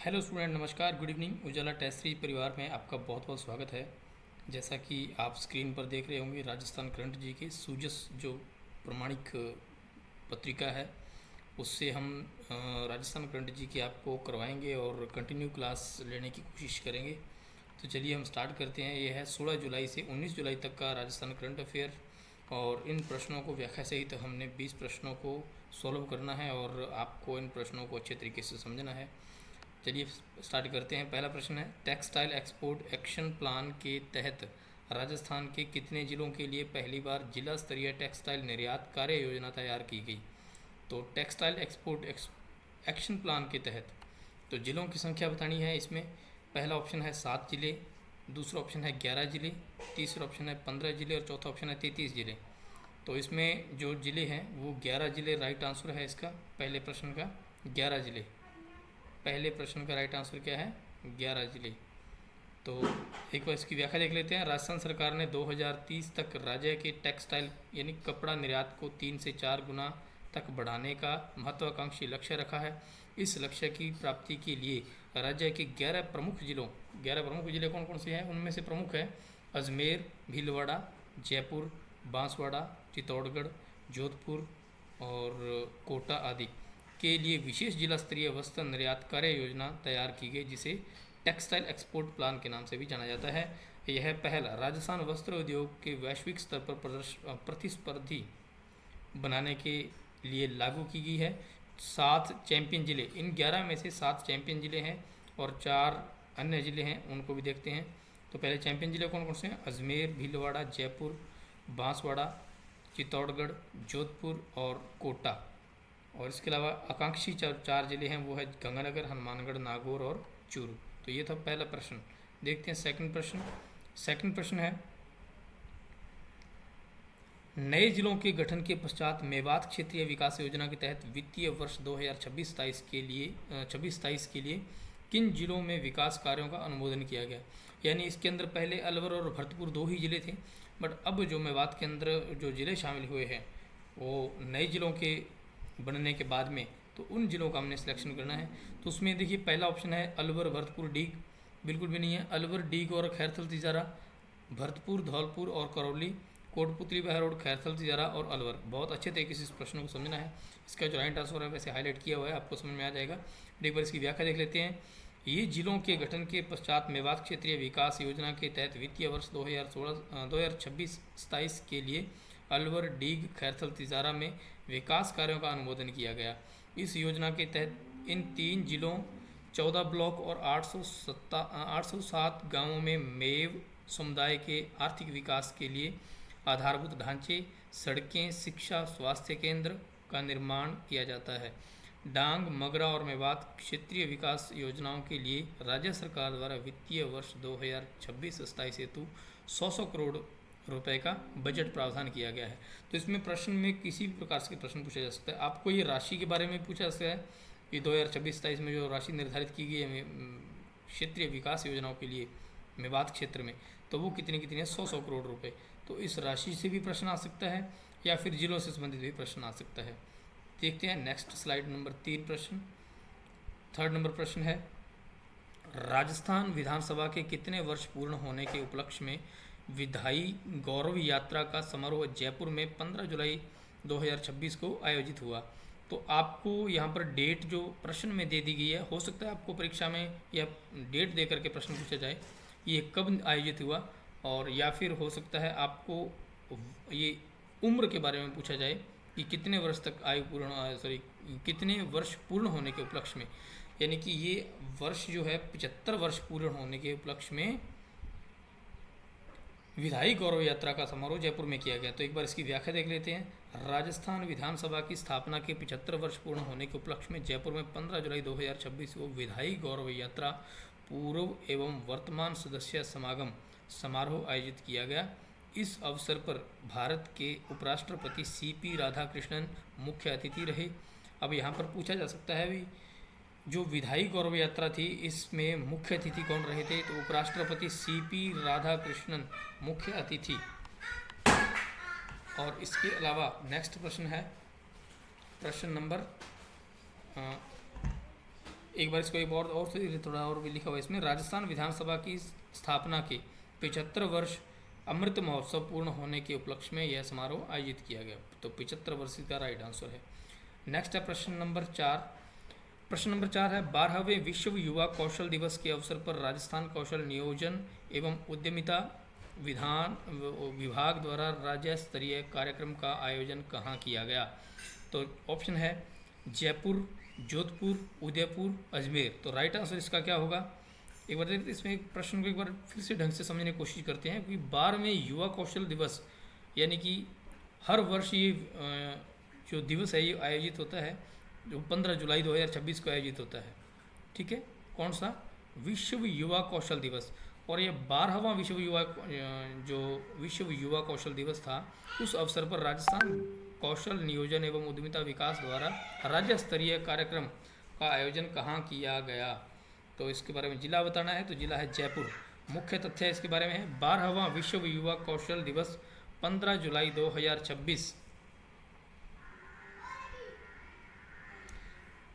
Hello student, नमस्कार, good evening. उजाला test series परिवार में आपका बहुत बहुत स्वागत है। जैसा कि आप स्क्रीन पर देख रहे होंगे, राजस्थान करंट जी के सूजस जो प्रमाणिक पत्रिका है उससे हम राजस्थान करंट जी की आपको करवाएंगे और कंटिन्यू क्लास लेने की कोशिश करेंगे। तो चलिए हम स्टार्ट करते हैं। ये है 16 जुलाई से 19 जुलाई तक का राजस्थान करंट अफेयर और इन प्रश्नों को व्याख्या सहित हमने 20 प्रश्नों को सॉल्व करना है और आपको इन प्रश्नों को अच्छे तरीके से समझना है। चलिए स्टार्ट करते हैं। पहला प्रश्न है, टेक्सटाइल एक्सपोर्ट एक्शन प्लान के तहत राजस्थान के कितने जिलों के लिए पहली बार जिला स्तरीय टेक्सटाइल निर्यात कार्य योजना तैयार की गई? तो टेक्सटाइल एक्सपोर्ट एक्शन प्लान के तहत तो जिलों की संख्या बतानी है इसमें। पहला ऑप्शन है 7 जिले, दूसरा ऑप्शन है 11 जिले, तीसरा ऑप्शन है 15 जिले और चौथा ऑप्शन है 33 जिले। तो इसमें जो जिले हैं वो 11 जिले राइट आंसर है इसका, पहले प्रश्न का 11 जिले। पहले प्रश्न का राइट आंसर क्या है? 11 जिले। तो एक बार इसकी व्याख्या देख लेते हैं। राजस्थान सरकार ने 2030 तक राज्य के टेक्सटाइल यानी कपड़ा निर्यात को 3 से 4 गुना तक बढ़ाने का महत्वाकांक्षी लक्ष्य रखा है। इस लक्ष्य की प्राप्ति के लिए राज्य के 11 प्रमुख जिले कौन कौन से हैं? उनमें से प्रमुख है अजमेर, भीलवाड़ा, जयपुर, बांसवाड़ा, चित्तौड़गढ़, जोधपुर और कोटा आदि के लिए विशेष जिला स्तरीय वस्त्र निर्यात कार्य योजना तैयार की गई, जिसे टेक्सटाइल एक्सपोर्ट प्लान के नाम से भी जाना जाता है। यह पहल राजस्थान वस्त्र उद्योग के वैश्विक स्तर पर प्रतिस्पर्धी बनाने के लिए लागू की गई है। 7 चैंपियन जिले, इन 11 में से 7 चैंपियन जिले हैं और 4 अन्य जिले हैं, उनको भी देखते हैं। तो पहले चैंपियन जिले कौन कौन से हैं? अजमेर, भीलवाड़ा, जयपुर, बांसवाड़ा, चित्तौड़गढ़, जोधपुर और कोटा। और इसके अलावा आकांक्षी 4 जिले हैं, वो है गंगानगर, हनुमानगढ़, नागौर और चूरू। तो ये था पहला प्रश्न। देखते हैं सेकंड प्रश्न। सेकंड प्रश्न है, नए जिलों के गठन के पश्चात मेवात क्षेत्रीय विकास योजना के तहत वित्तीय वर्ष 2026-27 के लिए किन जिलों में विकास कार्यों का अनुमोदन किया गया? यानी इसके अंदर पहले अलवर और भरतपुर 2 ही जिले थे, बट अब जो मेवात के अंदर जो जिले शामिल हुए हैं वो नए जिलों के बनने के बाद में, तो उन जिलों का हमने सिलेक्शन करना है। तो उसमें देखिए पहला ऑप्शन है अलवर, भरतपुर, डीग, बिल्कुल भी नहीं है। अलवर, डीग और खैरथल तिजारा, भरतपुर, धौलपुर और करौली, कोटपुतली, बहरोड, खैरथल तिजारा और अलवर। बहुत अच्छे तरीके से इस प्रश्न को समझना है। इसका जो राइट आंसर है वैसे हाईलाइट किया हुआ है, आपको समझ में आ जाएगा। एक बार इसकी व्याख्या देख लेते हैं। ये जिलों के गठन के पश्चात मेवात क्षेत्रीय विकास योजना के तहत वित्तीय वर्ष 2026-27 के लिए अलवर, डीग, खैरथल तिजारा में विकास कार्यों का अनुमोदन किया गया। इस योजना के तहत इन 3 जिलों, 14 ब्लॉक और 807 गांवों में मेव समुदाय के आर्थिक विकास के लिए आधारभूत ढांचे, सड़कें, शिक्षा, स्वास्थ्य केंद्र का निर्माण किया जाता है। डांग, मगरा और मेवात क्षेत्रीय विकास योजनाओं के लिए राज्य सरकार द्वारा वित्तीय वर्ष 2026-27 हेतु 100 करोड़ रुपए का बजट प्रावधान किया गया है। तो इसमें प्रश्न में किसी भी प्रकार से प्रश्न पूछा जा सकता है। आपको ये राशि के बारे में पूछा जा सकता है कि 2026-27 में जो राशि निर्धारित की गई है क्षेत्रीय विकास योजनाओं के लिए मेवात क्षेत्र में, तो वो कितनी है? 100 करोड़ रुपए। तो इस राशि से भी प्रश्न आ सकता है या फिर जिलों से संबंधित भी प्रश्न आ सकता है। देखते हैं नेक्स्ट स्लाइड नंबर 3 प्रश्न। थर्ड नंबर प्रश्न है, राजस्थान विधानसभा के कितने वर्ष पूर्ण होने के उपलक्ष्य में विधायी गौरव यात्रा का समारोह जयपुर में 15 जुलाई 2026 को आयोजित हुआ? तो आपको यहाँ पर डेट जो प्रश्न में दे दी गई है, हो सकता है आपको परीक्षा में यह डेट दे करके प्रश्न पूछा जाए ये कब आयोजित हुआ, और या फिर हो सकता है आपको ये उम्र के बारे में पूछा जाए कि कितने वर्ष तक कितने वर्ष पूर्ण होने के उपलक्ष्य में, यानी कि ये वर्ष जो है 75 वर्ष पूर्ण होने के उपलक्ष्य में विधायी गौरव यात्रा का समारोह जयपुर में किया गया। तो एक बार इसकी व्याख्या देख लेते हैं। राजस्थान विधानसभा की स्थापना के 75 वर्ष पूर्ण होने के उपलक्ष्य में जयपुर में 15 जुलाई 2026 को विधायी गौरव यात्रा पूर्व एवं वर्तमान सदस्य समागम समारोह आयोजित किया गया। इस अवसर पर भारत के उपराष्ट्रपति सीपी राधाकृष्णन मुख्य अतिथि रहे। अब यहाँ पर पूछा जा सकता है भी जो विधायी गौरव यात्रा थी इसमें मुख्य अतिथि कौन रहे थे? तो उपराष्ट्रपति सीपी राधाकृष्णन मुख्य अतिथि। और इसके अलावा नेक्स्ट प्रश्न है प्रश्न नंबर एक बार इसको एक और से थोड़ा और भी लिखा हुआ है इसमें, राजस्थान विधानसभा की स्थापना के 75 वर्ष अमृत महोत्सव पूर्ण होने के उपलक्ष्य में यह समारोह आयोजित किया गया। तो 75 वर्ष का राइट आंसर है। नेक्स्ट है प्रश्न नंबर 4। प्रश्न नंबर 4 है, 12वें विश्व युवा कौशल दिवस के अवसर पर राजस्थान कौशल नियोजन एवं उद्यमिता विभाग द्वारा राज्य स्तरीय कार्यक्रम का आयोजन कहाँ किया गया? तो ऑप्शन है जयपुर, जोधपुर, उदयपुर, अजमेर। तो राइट आंसर इसका क्या होगा? एक बार देखते इसमें एक प्रश्न को एक बार फिर से ढंग से समझने की कोशिश करते हैं कि 12वें युवा कौशल दिवस यानी कि हर वर्ष ये जो दिवस है ये आयोजित होता है, जो 15 जुलाई 2026 को आयोजित होता है। ठीक है, कौन सा? विश्व युवा कौशल दिवस। और ये 12वां विश्व युवा कौशल दिवस था। उस अवसर पर राजस्थान कौशल नियोजन एवं उद्यमिता विकास द्वारा राज्य स्तरीय कार्यक्रम का आयोजन कहाँ किया गया? तो इसके बारे में जिला बताना है, तो जिला है जयपुर। मुख्य तथ्य इसके बारे में है, 12वां विश्व युवा कौशल दिवस 15 जुलाई 2026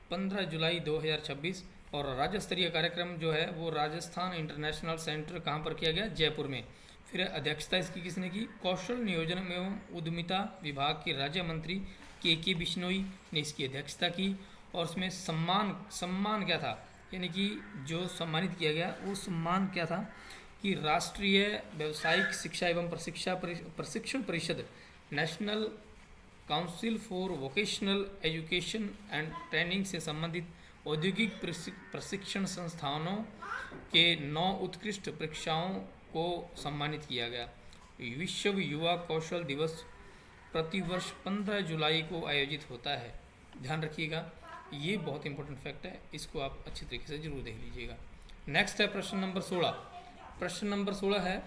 15 जुलाई 2026 और राज्य स्तरीय कार्यक्रम जो है वो राजस्थान इंटरनेशनल सेंटर कहाँ पर किया गया? जयपुर में। फिर अध्यक्षता इसकी किसने की? कौशल नियोजन एवं उद्यमिता विभाग के राज्य मंत्री के बिश्नोई ने इसकी अध्यक्षता की। और उसमें सम्मान क्या था, यानी कि जो सम्मानित किया गया वो सम्मान क्या था कि राष्ट्रीय व्यावसायिक शिक्षा एवं प्रशिक्षण परिषद, national council for vocational education and training से संबंधित औद्योगिक प्रशिक्षण संस्थानों के 9 उत्कृष्ट परीक्षाओं को सम्मानित किया गया। विश्व युवा कौशल दिवस प्रतिवर्ष 15 जुलाई को आयोजित होता है। ध्यान रखिएगा, ये बहुत इंपॉर्टेंट फैक्ट है, इसको आप अच्छी तरीके से जरूर देख लीजिएगा। नेक्स्ट है प्रश्न नंबर 16। प्रश्न नंबर 16 है,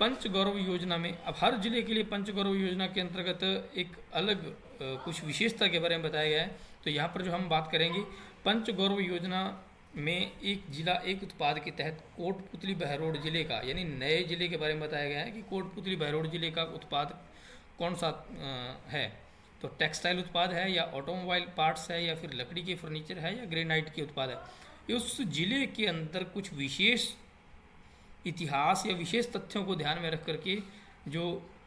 पंचगौरव योजना में, अब हर जिले के लिए पंचगौरव योजना के अंतर्गत एक अलग कुछ विशेषता के बारे में बताया गया है। तो यहाँ पर जो हम बात करेंगे पंचगौरव योजना में एक जिला एक उत्पाद के तहत कोटपुतली बहरोड जिले का, यानी नए जिले के बारे में बताया गया है कि कोटपुतली बहरोड जिले का उत्पाद कौन सा है। तो टेक्सटाइल उत्पाद है या ऑटोमोबाइल पार्ट्स है या फिर लकड़ी के फर्नीचर है या ग्रेनाइट के उत्पाद है। उस जिले के अंदर कुछ विशेष इतिहास या विशेष तथ्यों को ध्यान में रख करके जो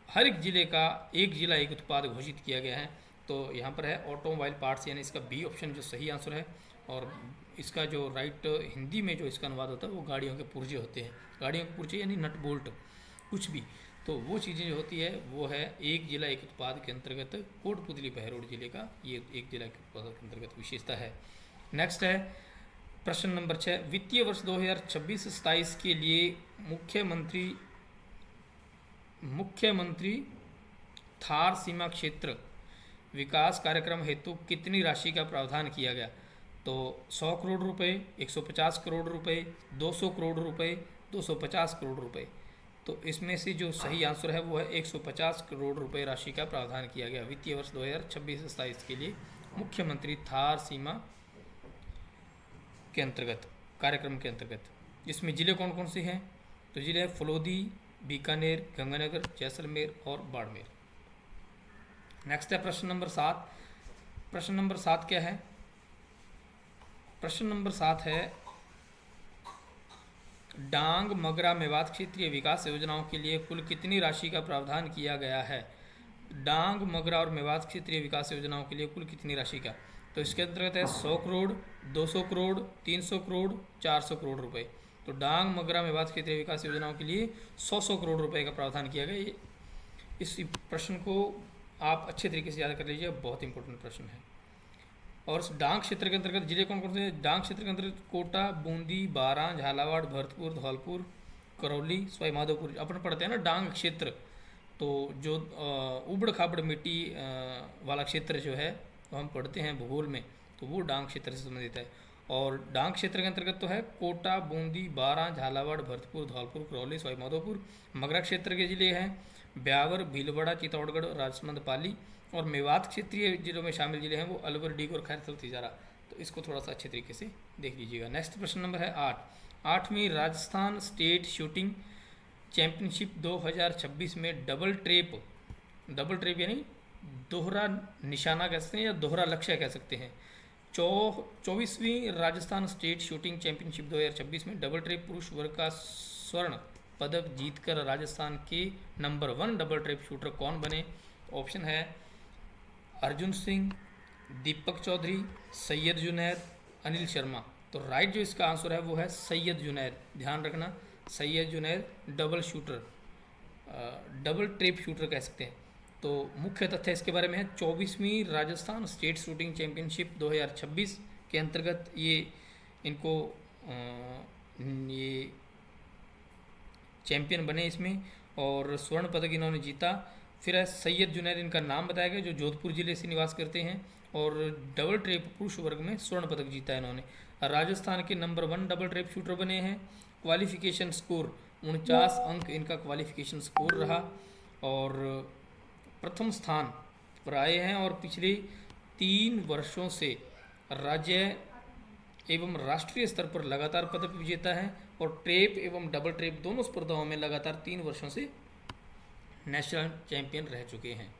हर एक जिले का एक जिला एक उत्पाद घोषित किया गया है। तो यहाँ पर है ऑटोमोबाइल पार्ट्स, यानी इसका बी ऑप्शन जो सही आंसर है। और इसका जो राइट हिंदी में जो इसका अनुवाद होता है वो गाड़ियों के पुर्जे होते हैं। गाड़ियों के पुर्जे यानी नट बोल्ट कुछ भी, तो वो चीज़ें जो होती है वो है एक जिला एक उत्पाद के अंतर्गत कोटपुतली बहरोड जिले का ये एक जिला के उत्पाद के अंतर्गत विशेषता है। नेक्स्ट है प्रश्न नंबर 6, वित्तीय वर्ष 2026-27 के लिए मुख्यमंत्री थार सीमा क्षेत्र विकास कार्यक्रम हेतु कितनी राशि का प्रावधान किया गया? तो 100 करोड़ रुपए, 150 करोड़ रुपए, 200 करोड़ रुपए, 250 करोड़ रुपए। तो इसमें से जो सही आंसर है वो है 150 करोड़ रुपए राशि का प्रावधान किया गया वित्तीय वर्ष 2026-27 के लिए मुख्यमंत्री थार सीमा के अंतर्गत कार्यक्रम के अंतर्गत। इसमें जिले कौन कौन से हैं? तो जिले हैं फलोदी, बीकानेर, गंगानगर, जैसलमेर और बाड़मेर। नेक्स्ट है प्रश्न नंबर 7। प्रश्न नंबर 7 क्या है? प्रश्न नंबर 7 है, डांग मगरा मेवात क्षेत्रीय विकास योजनाओं के लिए कुल कितनी राशि का प्रावधान किया गया है? डांग मगरा और मेवात क्षेत्रीय विकास योजनाओं के लिए कुल कितनी राशि का? तो इसके अंतर्गत है 100 करोड़, 200 करोड़, 300 करोड़, 400 करोड़ रुपए। तो डांग मगरा मेवात क्षेत्रीय विकास योजनाओं के लिए 100 करोड़ रुपए का प्रावधान किया गया। इस प्रश्न को आप अच्छे तरीके से याद कर लीजिए, बहुत इंपॉर्टेंट प्रश्न है। और इस डांग क्षेत्र के अंतर्गत जिले कौन कौन से? डांग क्षेत्र के अंतर्गत कोटा, बूंदी, बारां, झालावाड़, भरतपुर, धौलपुर, करौली, सवाई माधोपुर। अपन पढ़ते हैं ना डांग क्षेत्र, तो जो उबड़ खाबड़ मिट्टी वाला क्षेत्र जो है तो हम पढ़ते हैं भूगोल में, तो वो डांग क्षेत्र से संबंधित है। और डांग क्षेत्र के अंतर्गत तो है कोटा, बूंदी, बारां, झालावाड़, भरतपुर, धौलपुर, करौली, सवाई माधोपुर। मगरा क्षेत्र के जिले हैं ब्यावर, भीलवाड़ा, चित्तौड़गढ़, राजसमंद, पाली। और मेवात क्षेत्रीय जिलों में शामिल जिले हैं वो अलवर, डीग और खैरथल, तिजारा। तो इसको थोड़ा सा अच्छे तरीके से देख लीजिएगा। नेक्स्ट प्रश्न नंबर है 8। 8वीं राजस्थान स्टेट शूटिंग चैंपियनशिप 2026 में डबल ट्रेप यानी दोहरा निशाना कह सकते हैं या दोहरा लक्ष्य कह सकते हैं, 24वीं राजस्थान स्टेट शूटिंग चैंपियनशिप 2026 में डबल ट्रैप पुरुष वर्ग का स्वर्ण पदक जीतकर राजस्थान के नंबर 1 डबल ट्रैप शूटर कौन बने? ऑप्शन है अर्जुन सिंह, दीपक चौधरी, सैयद जुनैद, अनिल शर्मा। तो राइट जो इसका आंसर है वो है सैयद जुनैद। ध्यान रखना, Syed Junaid double shooter, double trap shooter कह सकते हैं। तो मुख्य तथ्य इसके बारे में है 24वीं राजस्थान स्टेट शूटिंग चैंपियनशिप 2026 के अंतर्गत ये इनको ये चैंपियन बने इसमें और स्वर्ण पदक इन्होंने जीता। फिर है सैयद जुनैद, इनका नाम बताया गया, जो जोधपुर जिले से निवास करते हैं और डबल ट्रैप पुरुष वर्ग में स्वर्ण पदक जीता है इन्होंने। राजस्थान के नंबर 1 डबल ट्रैप शूटर बने हैं। क्वालिफिकेशन स्कोर 49 अंक इनका क्वालिफिकेशन स्कोर रहा और प्रथम स्थान पर आए हैं और पिछले 3 वर्षों से राज्य एवं राष्ट्रीय स्तर पर लगातार पदक विजेता है और ट्रैप एवं डबल ट्रैप दोनों स्पर्धाओं में लगातार 3 वर्षों से नेशनल चैंपियन रह चुके हैं।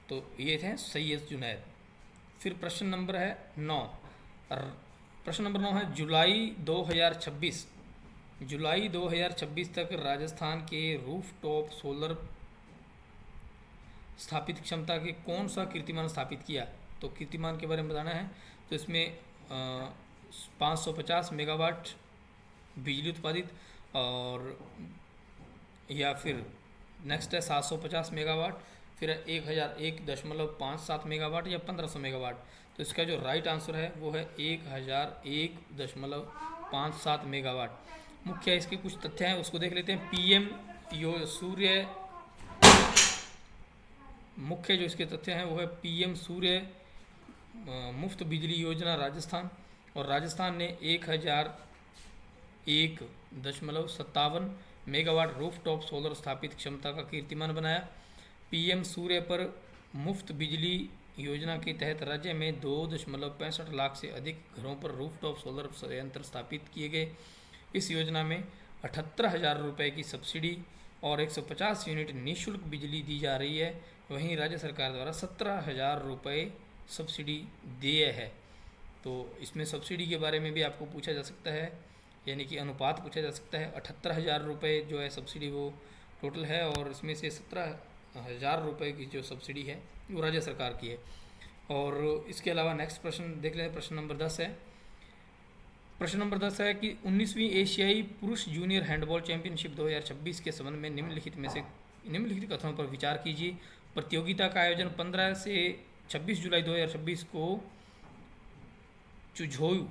तो ये थे सैयद जुनैद। फिर प्रश्न नंबर है 9। प्रश्न नंबर 9 है जुलाई 2026 तक राजस्थान के रूफ टॉप सोलर स्थापित क्षमता के कौन सा कीर्तिमान स्थापित किया? तो कीर्तिमान के बारे में बताना है। तो इसमें 550 मेगावाट बिजली उत्पादित और या फिर नेक्स्ट है 750 मेगावाट, फिर 1001.57 मेगावाट या 1500 मेगावाट। तो इसका जो राइट आंसर है वो है 1001.57 मेगावाट। मुख्य इसके कुछ तथ्य हैं उसको देख लेते हैं। पीएम सूर्य, मुख्य जो इसके तथ्य हैं वो है पीएम सूर्य मुफ्त बिजली योजना राजस्थान, और राजस्थान ने 1001.57 मेगावाट रूफटॉप सोलर स्थापित क्षमता का कीर्तिमान बनाया। पीएम सूर्य पर मुफ्त बिजली योजना के तहत राज्य में 2.65 लाख से अधिक घरों पर रूफटॉप सोलर संयंत्र स्थापित किए गए। इस योजना में 78,000 रुपये की सब्सिडी और 150 यूनिट निःशुल्क बिजली दी जा रही है। वहीं राज्य सरकार द्वारा 17,000 रुपये सब्सिडी देय है। तो इसमें सब्सिडी के बारे में भी आपको पूछा जा सकता है, यानी कि अनुपात पूछा जा सकता है। 78,000 रुपये जो है सब्सिडी वो टोटल है और इसमें से 17,000 रुपये की जो सब्सिडी है वो राज्य सरकार की है। और इसके अलावा नेक्स्ट प्रश्न देख लें। प्रश्न नंबर 10 है। प्रश्न नंबर 10 है कि 19वीं एशियाई पुरुष जूनियर हैंडबॉल चैंपियनशिप 2026 के संबंध में निम्नलिखित कथनों पर विचार कीजिए। प्रतियोगिता का आयोजन 15 से 26 जुलाई 2026 को चुझोउ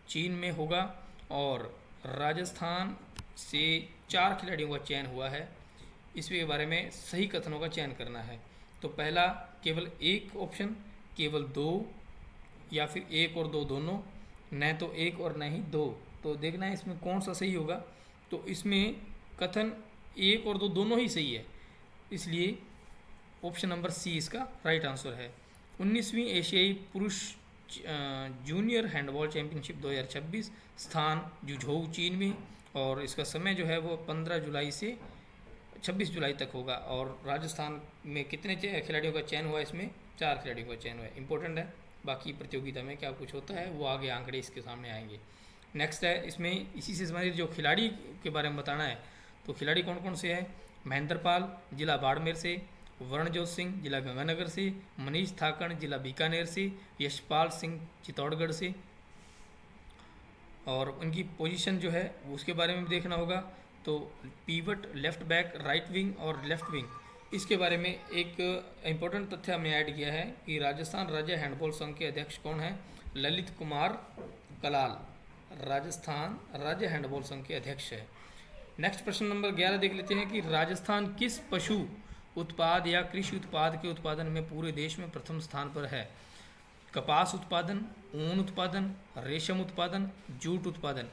चीन में होगा और राजस्थान से 4 खिलाड़ियों का चयन हुआ है। इसके बारे में सही कथनों का चयन करना है। तो पहला केवल एक ऑप्शन, केवल 2 या फिर 1 और 2 दोनों, न तो 1 और न ही 2। तो देखना है इसमें कौन सा सही होगा। तो इसमें कथन 1 और 2 दोनों ही सही है, इसलिए ऑप्शन नंबर सी इसका राइट आंसर है। 19वीं एशियाई पुरुष जूनियर हैंडबॉल चैंपियनशिप 2026 स्थान जुझोउ चीन में और इसका समय जो है वो 15 जुलाई से 26 जुलाई तक होगा। और राजस्थान में कितने खिलाड़ियों का चयन हुआ? इसमें 4 खिलाड़ियों का चयन हुआ है। इंपॉर्टेंट है। बाकी प्रतियोगिता में क्या कुछ होता है वो आगे आंकड़े इसके सामने आएंगे। नेक्स्ट है, इसमें इसी से संबंधित जो खिलाड़ी के बारे में बताना है। तो खिलाड़ी कौन कौन से हैं? महेंद्र पाल जिला बाड़मेर से, वरणजोत सिंह जिला गंगानगर से, मनीष थाकड़ जिला बीकानेर से, यशपाल सिंह चित्तौड़गढ़ से। और उनकी पोजीशन जो है उसके बारे में भी देखना होगा। तो pivot, left back, right wing और लेफ्ट विंग, इसके बारे में एक इम्पोर्टेंट तथ्य हमने ऐड किया है कि राजस्थान राज्य हैंडबॉल संघ के अध्यक्ष कौन है? ललित कुमार कलाल राजस्थान राज्य हैंडबॉल संघ के अध्यक्ष है। नेक्स्ट प्रश्न नंबर 11 देख लेते हैं कि राजस्थान किस पशु उत्पाद या कृषि उत्पाद के उत्पादन में पूरे देश में प्रथम स्थान पर है? कपास उत्पादन, ऊन उत्पादन, रेशम उत्पादन, जूट उत्पादन।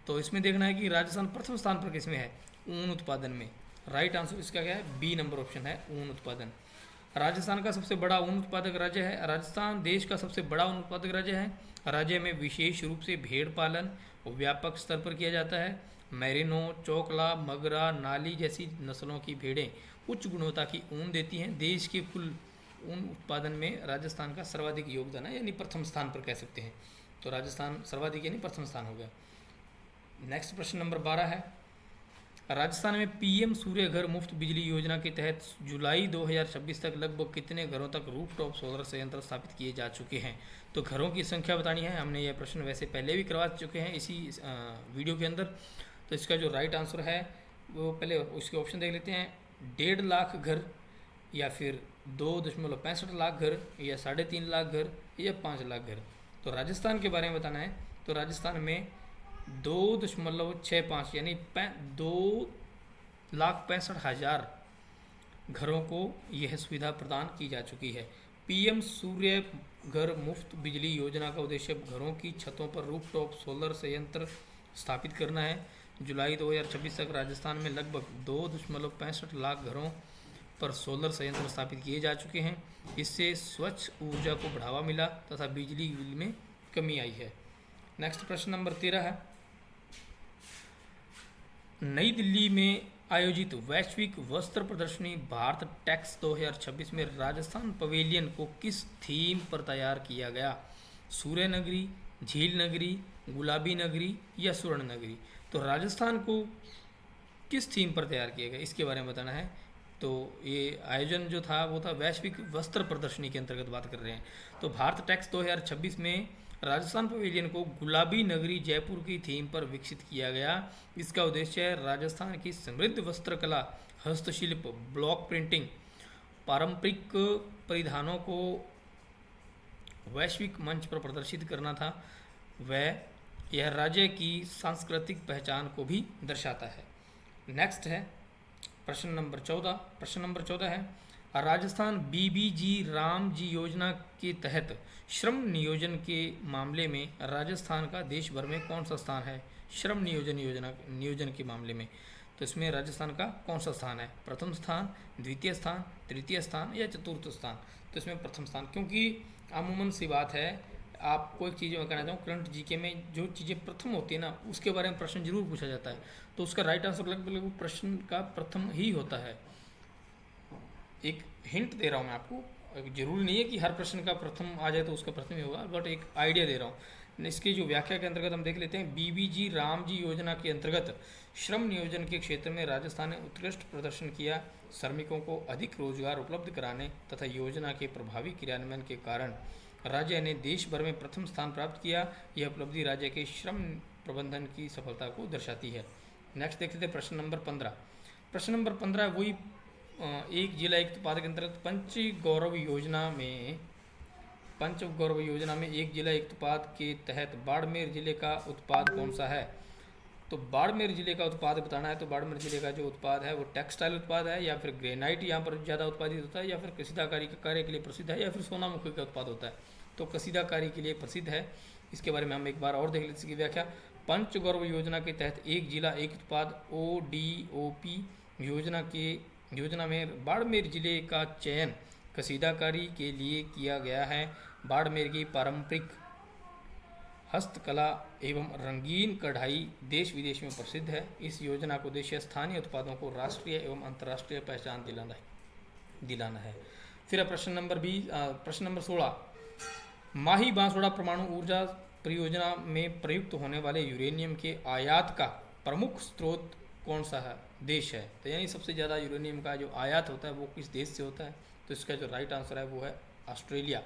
तो इसमें देखना है कि राजस्थान प्रथम स्थान पर किस में है? ऊन उत्पादन में। राइट आंसर इसका क्या है? बी नंबर ऑप्शन है, ऊन उत्पादन। राजस्थान का सबसे बड़ा ऊन उत्पादक राज्य है। राजस्थान देश का सबसे बड़ा ऊन उत्पादक राज्य है। राज्य में विशेष रूप से भेड़ पालन व्यापक स्तर पर किया जाता है। मैरिनो, चोकला, मगरा, नाली जैसी नस्लों की भेड़ें उच्च गुणवत्ता की ऊन देती हैं। देश के कुल उन उत्पादन में राजस्थान का सर्वाधिक योगदान है, यानी प्रथम स्थान पर कह सकते हैं। तो राजस्थान सर्वाधिक यानी प्रथम स्थान हो गया। नेक्स्ट प्रश्न नंबर 12 है, राजस्थान में पीएम सूर्य घर मुफ्त बिजली योजना के तहत जुलाई 2026 तक लगभग कितने घरों तक रूफटॉप सोलर संयंत्र स्थापित किए जा चुके हैं? तो घरों की संख्या बतानी है। हमने यह प्रश्न वैसे पहले भी करवा चुके हैं इसी वीडियो के अंदर। तो इसका जो राइट आंसर है वो पहले उसके ऑप्शन देख लेते हैं। 1.5 लाख घर, या फिर 2.65 लाख घर, या 3.5 लाख घर, या 5 लाख घर। तो राजस्थान के बारे में बताना है। तो राजस्थान में 2.65 यानी 2,65,000 घरों को यह सुविधा प्रदान की जा चुकी है। पीएम सूर्य घर मुफ्त बिजली योजना का उद्देश्य घरों की छतों पर रूफटॉप सोलर संयंत्र स्थापित करना है। जुलाई 2026 तक राजस्थान में लगभग 2.65 लाख घरों पर सोलर संयंत्र स्थापित किए जा चुके हैं। इससे स्वच्छ ऊर्जा को बढ़ावा मिला तथा बिजली बिल में कमी आई है। नेक्स्ट प्रश्न नंबर 13 है, नई दिल्ली में आयोजित वैश्विक वस्त्र प्रदर्शनी भारत टेक्स 2026 में राजस्थान पवेलियन को किस थीम पर तैयार किया गया? सूर्य नगरी, झील नगरी, गुलाबी नगरी, या स्वर्ण नगरी? तो राजस्थान को किस थीम पर तैयार किया गया, इसके बारे में बताना है। तो ये आयोजन जो था वो था वैश्विक वस्त्र प्रदर्शनी के अंतर्गत बात कर रहे हैं। तो भारत टेक्स 2026 में राजस्थान पवेलियन को गुलाबी नगरी जयपुर की थीम पर विकसित किया गया। इसका उद्देश्य है राजस्थान की समृद्ध वस्त्रकला, हस्तशिल्प, ब्लॉक प्रिंटिंग, पारंपरिक परिधानों को वैश्विक मंच पर प्रदर्शित करना था। वह यह राज्य की सांस्कृतिक पहचान को भी दर्शाता है। नेक्स्ट है प्रश्न नंबर 14। प्रश्न नंबर 14 है, राजस्थान बीबीजी रामजी योजना के तहत श्रम नियोजन के मामले में राजस्थान का देश भर में कौन सा स्थान है? श्रम नियोजन के मामले में तो इसमें राजस्थान का कौन सा स्थान है? प्रथम स्थान, द्वितीय स्थान, तृतीय स्थान, या चतुर्थ स्थान? तो इसमें प्रथम स्थान, क्योंकि अमूमन सी बात है, आपको एक चीज़ मैं कहना चाहूँ, करंट जीके में जो चीज़ें प्रथम होती है ना उसके बारे में प्रश्न जरूर पूछा जाता है। तो उसका राइट आंसर लगभग प्रश्न का प्रथम ही होता है। एक हिंट दे रहा हूँ मैं आपको, जरूरी नहीं है कि हर प्रश्न का प्रथम आ जाए तो उसका प्रथम ही होगा, बट एक आइडिया दे रहा हूँ। इसकी जो व्याख्या के अंतर्गत हम देख लेते हैं। बीबीजी रामजी योजना के अंतर्गत श्रम नियोजन के क्षेत्र में राजस्थान ने उत्कृष्ट प्रदर्शन किया। श्रमिकों को अधिक रोजगार उपलब्ध कराने तथा योजना के प्रभावी क्रियान्वयन के कारण राज्य ने देश भर में प्रथम स्थान प्राप्त किया। यह उपलब्धि राज्य के श्रम प्रबंधन की सफलता को दर्शाती है। नेक्स्ट देखते थे प्रश्न नंबर 15। प्रश्न नंबर 15 वही एक जिला एक उत्पाद के अंतर्गत पंचगौरव योजना में एक जिला एक उत्पाद के तहत बाड़मेर जिले का उत्पाद कौन सा है? तो बाड़मेर जिले का उत्पाद बताना है। तो बाड़मेर जिले का जो उत्पाद है वो टेक्सटाइल उत्पाद है, या फिर ग्रेनाइट यहाँ पर ज़्यादा उत्पादित होता है, या फिर कसीदाकारी के कार्य के लिए प्रसिद्ध है, या फिर सोनामुखी का उत्पाद होता है। तो कसीदाकारी के लिए प्रसिद्ध है। इसके बारे में हम एक बार और देख लेते इसकी व्याख्या। पंचगौरव योजना के तहत एक जिला एक उत्पाद ODOP योजना में बाड़मेर जिले का चयन कसीदाकारी के लिए किया गया है। बाड़मेर की पारंपरिक हस्तकला एवं रंगीन कढ़ाई देश विदेश में प्रसिद्ध है। इस योजना का उद्देश्य स्थानीय उत्पादों को राष्ट्रीय एवं अंतर्राष्ट्रीय पहचान दिलाना है। फिर प्रश्न नंबर 16, माही बांसवाड़ा परमाणु ऊर्जा परियोजना में प्रयुक्त होने वाले यूरेनियम के आयात का प्रमुख स्रोत कौन सा देश है? तो यानी सबसे ज़्यादा यूरेनियम का जो आयात होता है वो किस देश से होता है? तो इसका जो राइट आंसर है वो है ऑस्ट्रेलिया।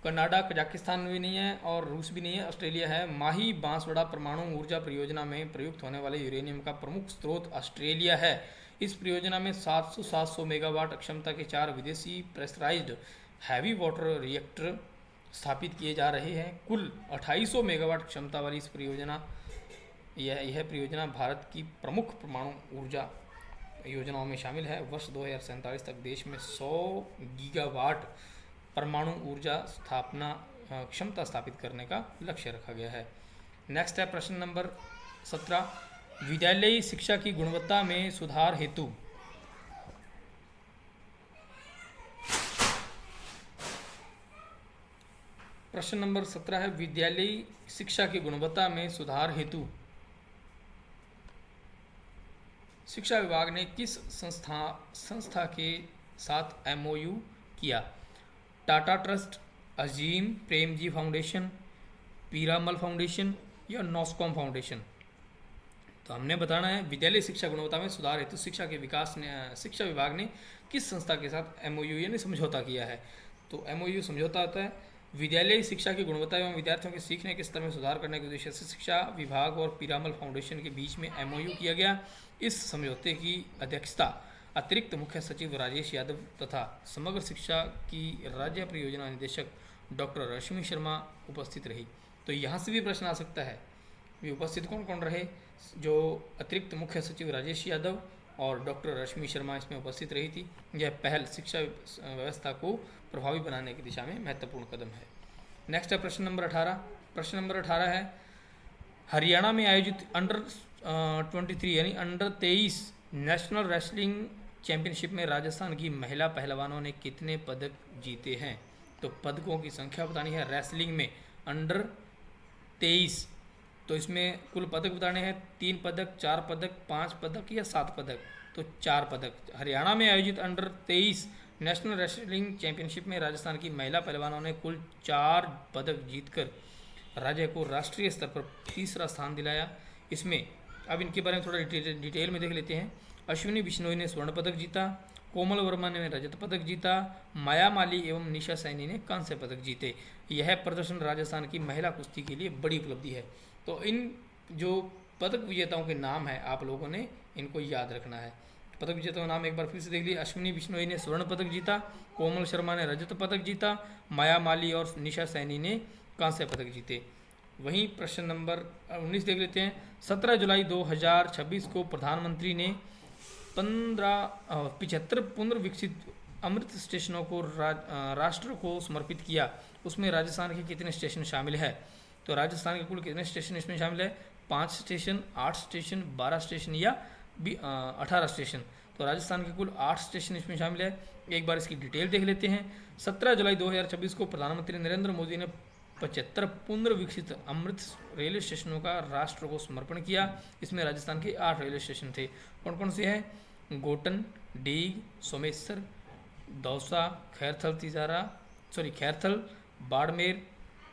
कनाडा, कजाकिस्तान भी नहीं है और रूस भी नहीं है, ऑस्ट्रेलिया है। माही बांसवाड़ा परमाणु ऊर्जा परियोजना में प्रयुक्त होने वाले यूरेनियम का प्रमुख स्रोत ऑस्ट्रेलिया है। इस परियोजना में 700 मेगावाट क्षमता के 4 विदेशी प्रेशराइज्ड हैवी वाटर रिएक्टर स्थापित किए जा रहे हैं। कुल 2800 मेगावाट क्षमता वाली इस परियोजना यह परियोजना भारत की प्रमुख परमाणु ऊर्जा योजनाओं में शामिल है। वर्ष 2047 तक देश में 100 गीगावाट परमाणु ऊर्जा क्षमता स्थापित करने का लक्ष्य रखा गया है। नेक्स्ट है प्रश्न नंबर 17, विद्यालयी शिक्षा की गुणवत्ता में सुधार हेतु प्रश्न नंबर 17 है, विद्यालयी शिक्षा की गुणवत्ता में सुधार हेतु शिक्षा विभाग ने किस संस्था के साथ MOU किया? Tata trust, Azim Premji foundation, Piramal foundation या नॉस्कॉम फाउंडेशन। तो हमने बताना है विद्यालय शिक्षा गुणवत्ता में सुधार हेतु शिक्षा के विकास ने शिक्षा विभाग ने किस संस्था के साथ एमओयू यानी समझौता किया है। तो एमओयू समझौता होता है विद्यालय शिक्षा की गुणवत्ता एवं विद्यार्थियों के सीखने के स्तर में सुधार करने के उद्देश्य से शिक्षा विभाग और पीरामल फाउंडेशन के बीच में एमओयू किया गया। इस समझौते की अध्यक्षता अतिरिक्त मुख्य सचिव राजेश यादव तथा समग्र शिक्षा की राज्य परियोजना निदेशक डॉक्टर रश्मि शर्मा उपस्थित रही। तो यहाँ से भी प्रश्न आ सकता है भी उपस्थित कौन कौन रहे। जो अतिरिक्त मुख्य सचिव राजेश यादव और डॉक्टर रश्मि शर्मा इसमें उपस्थित रही थी। यह पहल शिक्षा व्यवस्था को प्रभावी बनाने की दिशा में महत्वपूर्ण कदम है। नेक्स्ट है प्रश्न नंबर 18। प्रश्न नंबर 18 है हरियाणा में आयोजित अंडर 23 यानी अंडर 23 नेशनल रेसलिंग चैंपियनशिप में राजस्थान की महिला पहलवानों ने कितने पदक जीते हैं। तो पदकों की संख्या बतानी है रेसलिंग में अंडर 23। तो इसमें कुल पदक बताने हैं 3 पदक, 4 पदक, 5 पदक या 7 पदक। तो 4 पदक। हरियाणा में आयोजित अंडर 23 नेशनल रेसलिंग चैंपियनशिप में राजस्थान की महिला पहलवानों ने कुल 4 पदक जीतकर राज्य को राष्ट्रीय स्तर पर तीसरा स्थान दिलाया। इसमें अब इनके बारे में थोड़ा डिटेल में देख लेते हैं। अश्विनी बिश्नोई ने स्वर्ण पदक जीता, कोमल वर्मा ने रजत पदक जीता, माया माली एवं निशा सैनी ने कांस्य पदक जीते। यह प्रदर्शन राजस्थान की महिला कुश्ती के लिए बड़ी उपलब्धि है। तो इन जो पदक विजेताओं के नाम है आप लोगों ने इनको याद रखना है। पदक विजेताओं का नाम एक बार फिर से देख लीजिए। अश्विनी बिश्नोई ने स्वर्ण पदक जीता, कोमल शर्मा ने रजत पदक जीता, माया माली और निशा सैनी ने कांस्य पदक जीते। वहीं प्रश्न नंबर 19 देख लेते हैं। 17 जुलाई 2026 को प्रधानमंत्री ने 75 पुनर्विकसित अमृत स्टेशनों को राष्ट्र को समर्पित किया। उसमें राजस्थान के कितने स्टेशन शामिल है। तो राजस्थान के कुल कितने स्टेशन इसमें शामिल है। 5 स्टेशन, 8 स्टेशन, 12 स्टेशन या 18 स्टेशन। तो राजस्थान के कुल 8 स्टेशन इसमें शामिल है। एक बार इसकी डिटेल देख लेते हैं। 17 जुलाई 2026 को प्रधानमंत्री नरेंद्र मोदी ने 75 पुनर्विकसित अमृत रेलवे स्टेशनों का राष्ट्र को समर्पण किया। इसमें राजस्थान के 8 रेलवे स्टेशन थे। कौन कौन से हैं। गोटन, डीग, सोमेश्वर, दौसा, खैरथल, बाड़मेर,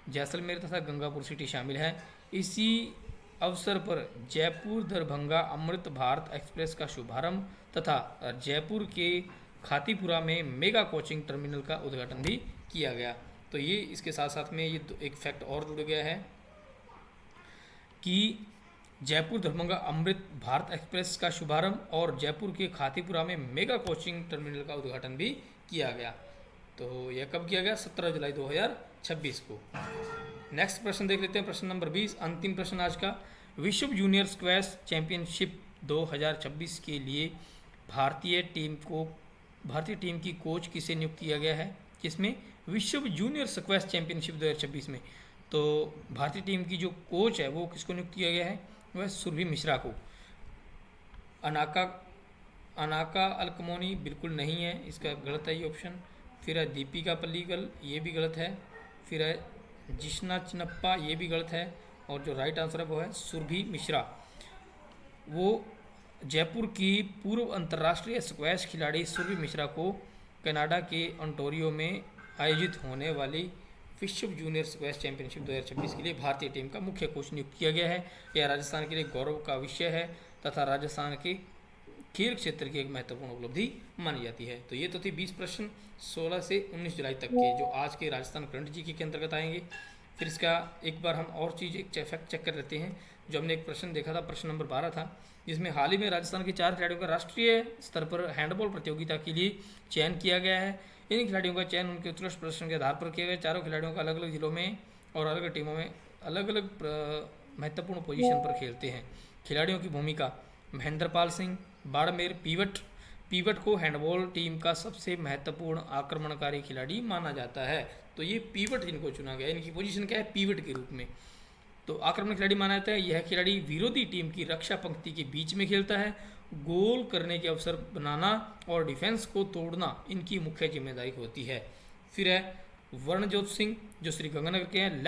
जैसलमेर तथा गंगापुर सिटी शामिल है। इसी अवसर पर जयपुर दरभंगा अमृत भारत एक्सप्रेस का शुभारंभ तथा जयपुर के खातीपुरा में मेगा कोचिंग टर्मिनल का उद्घाटन भी किया गया। तो ये इसके साथ साथ में ये एक फैक्ट और जुड़ गया है कि जयपुर दरभंगा अमृत भारत एक्सप्रेस का शुभारंभ और जयपुर के खातीपुरा में मेगा कोचिंग टर्मिनल का उद्घाटन भी किया गया। तो यह कब किया गया। 17 जुलाई 2026 को। नेक्स्ट प्रश्न देख लेते हैं। प्रश्न नंबर 20 अंतिम प्रश्न आज का। विश्व जूनियर स्क्वैश चैंपियनशिप 2026 के लिए भारतीय टीम की कोच किसे नियुक्त किया गया है। किसमें। विश्व जूनियर स्क्वैश चैंपियनशिप 2026 में। तो भारतीय टीम की जो कोच है वो किसको नियुक्त किया गया है। वह सुरभि मिश्रा को। अनाका अलकमोनी बिल्कुल नहीं है, इसका गलत है ये ऑप्शन। फिर है दीपिका पल्लीकल, ये भी गलत है। फिर है जिष्णा चिन्नप्पा, ये भी गलत है। और जो राइट आंसर है वो है सुरभि मिश्रा। वो जयपुर की पूर्व अंतर्राष्ट्रीय स्क्वैश खिलाड़ी सुरभि मिश्रा को कनाडा के ओंटारियो में आयोजित होने वाली विश्व जूनियर स्क्वैश चैंपियनशिप 2026 के लिए भारतीय टीम का मुख्य कोच नियुक्त किया गया है। यह राजस्थान के लिए गौरव का विषय है तथा राजस्थान के खेल क्षेत्र की एक महत्वपूर्ण उपलब्धि मानी जाती है। तो ये तो थी 20 प्रश्न 16 से 19 जुलाई तक के जो आज के राजस्थान करंट जीके के अंतर्गत आएंगे। फिर इसका एक बार हम और चीज़ एक फैक्ट चेक कर लेते हैं। जो हमने एक प्रश्न देखा था, प्रश्न नंबर 12 था, जिसमें हाल ही में राजस्थान के 4 खिलाड़ियों का राष्ट्रीय स्तर पर हैंडबॉल प्रतियोगिता के लिए चयन किया गया है। इन खिलाड़ियों का चयन उनके उत्कृष्ट प्रदर्शन के आधार पर किया गया। चारों खिलाड़ियों का अलग अलग जिलों में और अलग अलग टीमों में अलग अलग महत्वपूर्ण पोजीशन पर खेलते हैं। खिलाड़ियों की भूमिका। महेंद्र पाल सिंह, बाड़मेर पीवट को हैंडबॉल टीम का सबसे महत्वपूर्ण आक्रमणकारी खिलाड़ी माना जाता है। तो ये पीवट इनको चुना गया। इनकी पोजीशन क्या है, पीवट के रूप में। तो आक्रमण खिलाड़ी माना जाता है। यह खिलाड़ी विरोधी टीम की रक्षा पंक्ति के बीच में खेलता है। गोल करने के अवसर बनाना और डिफेंस को तोड़ना इनकी मुख्य जिम्मेदारी होती है। फिर है वर्णजोत सिंह, जो श्री गंगानगर के हैं।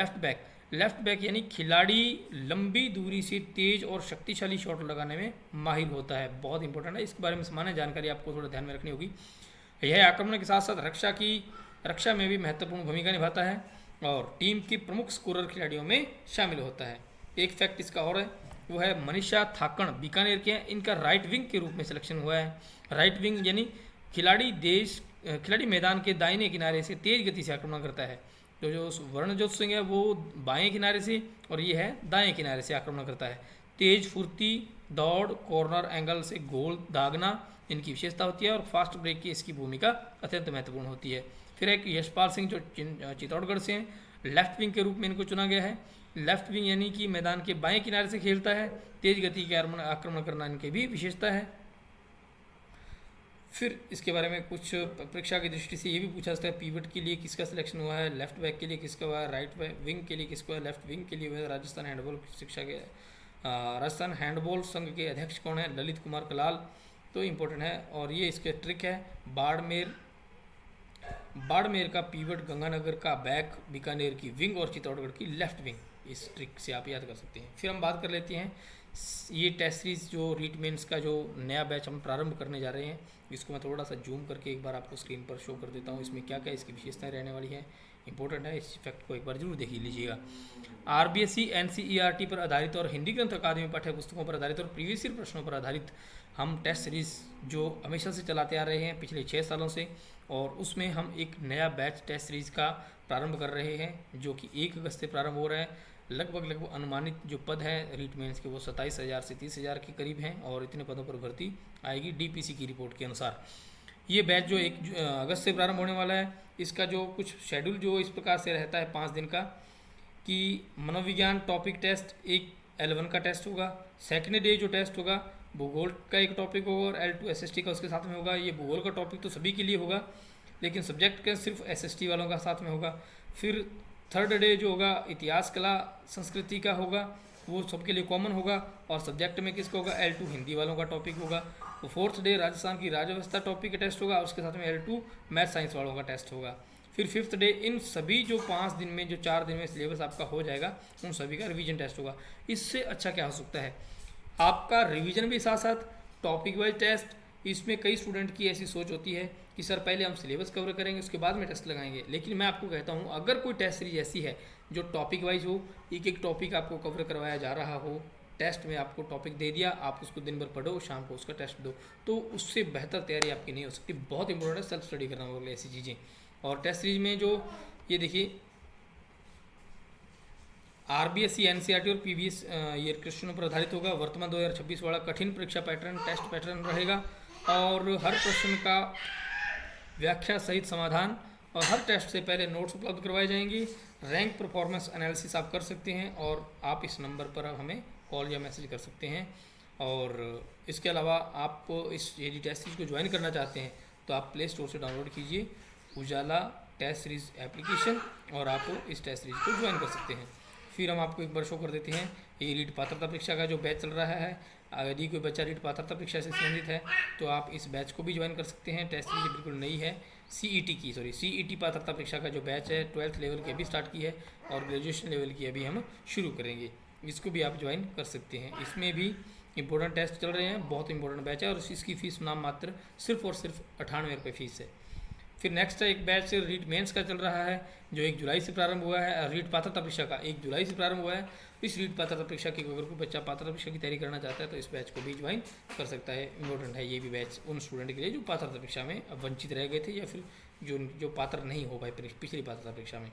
लेफ्ट बैक यानी खिलाड़ी लंबी दूरी से तेज और शक्तिशाली शॉट लगाने में माहिर होता है। बहुत इंपॉर्टेंट है, इसके बारे में सामान्य जानकारी आपको थोड़ा ध्यान में रखनी होगी। यह आक्रमण के साथ साथ रक्षा की रक्षा में भी महत्वपूर्ण भूमिका निभाता है और टीम के प्रमुख स्कोरर खिलाड़ियों में शामिल होता है। एक फैक्ट इसका और है, वो है मनीषा थाकण बीकानेर के हैं, इनका राइट विंग के रूप में सिलेक्शन हुआ है। राइट विंग यानी खिलाड़ी मैदान के दाहिने किनारे से तेज गति से आक्रमण करता है। तो जो वर्णजोत सिंह है वो बाएं किनारे से और ये है दाएं किनारे से आक्रमण करता है। तेज फुर्ती, दौड़, कॉर्नर एंगल से गोल दागना इनकी विशेषता होती है और फास्ट ब्रेक की इसकी भूमिका अत्यंत महत्वपूर्ण होती है। फिर एक यशपाल सिंह जो चित्तौड़गढ़ से हैं, लेफ्ट विंग के रूप में इनको चुना गया है। लेफ्ट विंग यानी कि मैदान के बाएं किनारे से खेलता है, तेज गति के आक्रमण करना इनकी भी विशेषता है। फिर इसके बारे में कुछ परीक्षा की दृष्टि से ये भी पूछा जाता है, पीवट के लिए किसका सिलेक्शन हुआ है, लेफ्ट बैक के लिए किसका हुआ है, राइट विंग के लिए किसका हुआ है, लेफ्ट विंग के लिए हुआ है। राजस्थान हैंडबॉल संघ के अध्यक्ष कौन है, ललित कुमार कलाल। तो इम्पोर्टेंट है और ये इसके ट्रिक है, बाड़मेर का पीवट, गंगानगर का बैक, बीकानेर की विंग और चित्तौड़गढ़ की लेफ्ट विंग। इस ट्रिक से आप याद कर सकते हैं। फिर हम बात कर लेते हैं ये टेस्ट सीरीज जो रीट मेंस का जो नया बैच हम प्रारंभ करने जा रहे हैं, इसको मैं थोड़ा सा जूम करके एक बार आपको स्क्रीन पर शो कर देता हूँ। इसमें क्या क्या इसकी विशेषताएं रहने वाली है, इंपॉर्टेंट है, इस फैक्ट को एक बार जरूर देख लीजिएगा। आरबीएसई एनसीईआरटी पर आधारित और हिंदी ग्रंथ अकादमी पाठ्य पुस्तकों पर आधारित और प्रीवियस ईयर प्रश्नों पर आधारित हम टेस्ट सीरीज जो हमेशा से चलाते आ रहे हैं पिछले 6 सालों से, और उसमें हम एक नया बैच टेस्ट सीरीज का प्रारंभ कर रहे हैं जो कि 1 अगस्त से प्रारंभ हो रहा है। लगभग अनुमानित जो पद है रीट मेंस के वो 27,000 से 30,000 के करीब हैं और इतने पदों पर भर्ती आएगी डीपीसी की रिपोर्ट के अनुसार। ये बैच जो 1 अगस्त से प्रारंभ होने वाला है, इसका जो कुछ शेड्यूल जो इस प्रकार से रहता है 5 दिन का, कि मनोविज्ञान टॉपिक टेस्ट एक L1 का टेस्ट होगा, सेकेंड डे जो टेस्ट होगा भूगोल का एक टॉपिक होगा और L2 SST का उसके साथ में होगा। ये भूगोल का टॉपिक तो सभी के लिए होगा लेकिन सब्जेक्ट का सिर्फ SST वालों का साथ में होगा। फिर थर्ड डे जो होगा इतिहास कला संस्कृति का होगा, वो सबके लिए कॉमन होगा और सब्जेक्ट में किसका होगा, L2 हिंदी वालों का टॉपिक होगा। तो फोर्थ डे राजस्थान की राज्य व्यवस्था टॉपिक का टेस्ट होगा, उसके साथ में L2 मैथ साइंस वालों का टेस्ट होगा। फिर फिफ्थ डे इन सभी जो 5 दिन में जो 4 दिन में सिलेबस आपका हो जाएगा उन सभी का रिवीजन टेस्ट होगा। इससे अच्छा क्या हो सकता है, आपका रिवीजन भी साथ साथ टॉपिक वाइज टेस्ट। इसमें कई स्टूडेंट की ऐसी सोच होती है कि सर पहले हम सिलेबस कवर करेंगे उसके बाद में टेस्ट लगाएंगे, लेकिन मैं आपको कहता हूँ अगर कोई टेस्ट सीरीज ऐसी है जो टॉपिक वाइज हो, एक एक टॉपिक आपको कवर करवाया जा रहा हो, टेस्ट में आपको टॉपिक दे दिया, आप उसको दिन भर पढ़ो, शाम को उसका टेस्ट दो, तो उससे बेहतर तैयारी आपकी नहीं हो सकती। बहुत इंपॉर्टेंट है सेल्फ स्टडी करना होगा ऐसी चीज़ें। और टेस्ट सीरीज में जो ये देखिए आरबीएसई एनसीईआरटी और पीवीएस ईयर क्वेश्चनों पर आधारित होगा। वर्तमान 2026 वाला कठिन परीक्षा पैटर्न टेस्ट पैटर्न रहेगा और हर प्रश्न का व्याख्या सहित समाधान और हर टेस्ट से पहले नोट्स उपलब्ध करवाए जाएंगे। रैंक परफॉर्मेंस एनालिसिस आप कर सकते हैं और आप इस नंबर पर हमें कॉल या मैसेज कर सकते हैं। और इसके अलावा आप इस यदि टेस्ट सीरीज को ज्वाइन करना चाहते हैं तो आप प्ले स्टोर से डाउनलोड कीजिए उजाला टेस्ट सीरीज एप्लीकेशन और आप इस टेस्ट सीरीज को ज्वाइन कर सकते हैं। फिर हम आपको एक बार शो कर देते हैं ये रीट पात्रता परीक्षा का जो बैच चल रहा है। यदि कोई बच्चा रीट पात्रता परीक्षा से संबंधित है तो आप इस बैच को भी ज्वाइन कर सकते हैं। टेस्ट सीरीज बिल्कुल नई है, सीईटी पात्रता परीक्षा का जो बैच है 12th लेवल की अभी स्टार्ट की है और ग्रेजुएशन लेवल की अभी हम शुरू करेंगे, इसको भी आप ज्वाइन कर सकते हैं। इसमें भी इंपॉर्टेंट टेस्ट चल रहे हैं, बहुत इंपॉर्टेंट बैच है और इसकी फ़ीस नाम मात्र सिर्फ और सिर्फ 98 रुपये फीस है। फिर नेक्स्ट एक बैच रीट मेंस का चल रहा है जो 1 जुलाई से प्रारंभ हुआ है। रीट पात्रता परीक्षा का 1 जुलाई से प्रारंभ हुआ है। इस रीट पात्रता परीक्षा की अगर कोई बच्चा पात्रता परीक्षा की तैयारी करना चाहता है तो इस बैच को भी ज्वाइन कर सकता है। इम्पोर्टेंट है ये भी बैच उन स्टूडेंट के लिए जो पात्रता परीक्षा में वंचित रह गए थे या फिर जो पात्र नहीं हो पाए पिछली पात्रता परीक्षा में।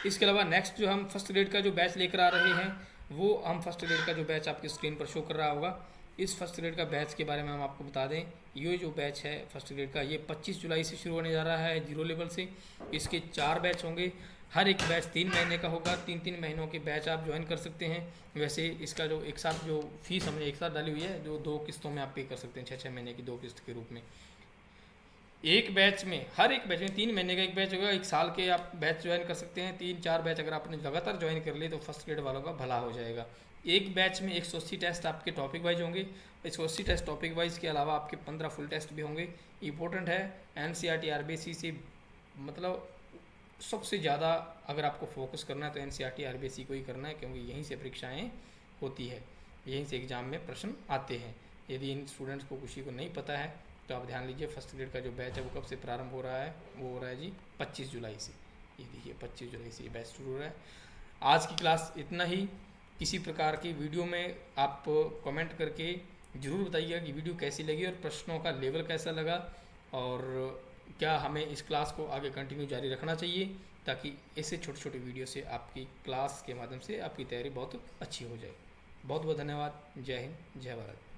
इसके अलावा नेक्स्ट जो हम फर्स्ट ग्रेड का जो बैच लेकर आ रहे हैं वो हम फर्स्ट ग्रेड का जो बैच आपकी स्क्रीन पर शो कर रहा होगा, इस फर्स्ट ग्रेड का बैच के बारे में हम आपको बता दें। ये जो बैच है फर्स्ट ग्रेड का ये 25 जुलाई से शुरू होने जा रहा है 0 लेवल से। इसके 4 बैच होंगे, हर एक बैच 3 महीने का होगा। 3-3 महीनों के बैच आप ज्वाइन कर सकते हैं। वैसे इसका जो एक साथ जो फीस हमने एक साथ डाली हुई है जो 2 किस्तों में आप पे कर सकते हैं, 6-6 महीने की 2 किस्त के रूप में। एक बैच में हर एक बैच में 3 महीने का एक बैच होगा, 1 साल के आप बैच ज्वाइन कर सकते हैं। 3-4 बैच अगर आपने लगातार ज्वाइन कर लिए तो फर्स्ट ग्रेड वालों का भला हो जाएगा। एक बैच में 180 टेस्ट आपके टॉपिक वाइज होंगे। 180 टेस्ट टॉपिक वाइज के अलावा आपके 15 फुल टेस्ट भी होंगे। इंपॉर्टेंट है एनसीईआरटी आरबीएसई से मतलब सबसे ज़्यादा अगर आपको फोकस करना है तो एनसीईआरटी आरबीएसई को ही करना है, क्योंकि यहीं से परीक्षाएं होती है, यहीं से एग्ज़ाम में प्रश्न आते हैं। यदि इन स्टूडेंट्स को किसी को नहीं पता है तो आप ध्यान लीजिए, फर्स्ट ग्रेड का जो बैच है वो कब से प्रारंभ हो रहा है, वो हो रहा है जी 25 जुलाई से। ये देखिए 25 जुलाई से ये बैच शुरू हो रहा है। आज की क्लास इतना ही। किसी प्रकार की वीडियो में आप कमेंट करके ज़रूर बताइएगा कि वीडियो कैसी लगी और प्रश्नों का लेवल कैसा लगा, और क्या हमें इस क्लास को आगे कंटिन्यू जारी रखना चाहिए, ताकि ऐसे छोटे छोटे वीडियो से आपकी क्लास के माध्यम से आपकी तैयारी बहुत अच्छी हो जाए। बहुत बहुत धन्यवाद। जय हिंद, जय भारत।